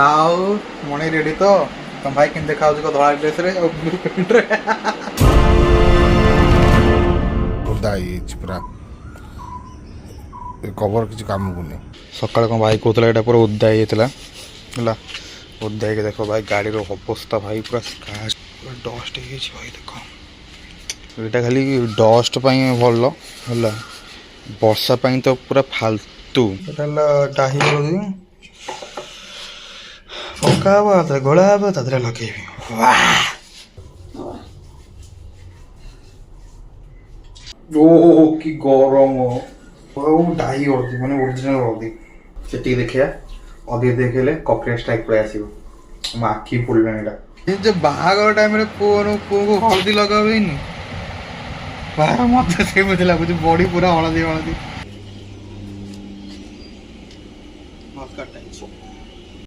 ଆଉ ମଣି ରେଡି ତ ତମ ଭାଇ କେମିତି ଦେଖାଯାଉଛି ଧଳା ଡ୍ରେସରେ ଆଉ ବ୍ଲୁ ପ୍ୟାଣ୍ଟରେ ଓଦା ହେଇଯାଇଛି ପୁରା କଭର କିଛି କାମକୁ ନେଇ। ସକାଳେ କ'ଣ ଭାଇ କହୁଥିଲା ଏଇଟା ପୁରା ଓଦା ହେଇଯାଇଥିଲା ହେଲା। ଓଦା ହେଇକି ଦେଖ ଭାଇ ଗାଡ଼ିର ଅବସ୍ଥା ଭାଇ ପୁରା ସ୍କ୍ରାଚ୍ ପୁରା ଡଷ୍ଟ ହେଇଯାଇଛି ଭାଇ ଦେଖ। ଏଇଟା ଖାଲି ଡଷ୍ଟ ପାଇଁ ଭଲ ହେଲା, ବର୍ଷା ପାଇଁ ତ ପୁରା ଫାଲତୁ। ଏଇଟା ହେଲା ଡାହି ହଳଦୀ ପକା ହବ, ତାପରେ ଗୋଳା ହବ, ତା ଦେହରେ ଲଗେଇବି। ଓ କି ଗରମ ଆଉ ଡାହି ହଳଦୀ ମାନେ ଓରିଜିନାଲ ହଳଦୀ। ସେତିକି ଦେଖିବା, ଅଧିକ ଦେଖେଇଲେ କପିରାଇଟ୍ ଷ୍ଟ୍ରାଇକ୍ ପଳେଇ ଆସିବ। ମୋ ଆଖି ପୋଡ଼ିଲାଣି ଏଇଟା। ଏ ଯେ ବାହାଘର ଟାଇମରେ ପୁଅକୁ ହଳଦୀ ଲଗାବେନି, ମତେ ସେମିତି ଲାଗୁଛି ବଡି ପୁରା ହଳଦୀ ହଳଦୀ।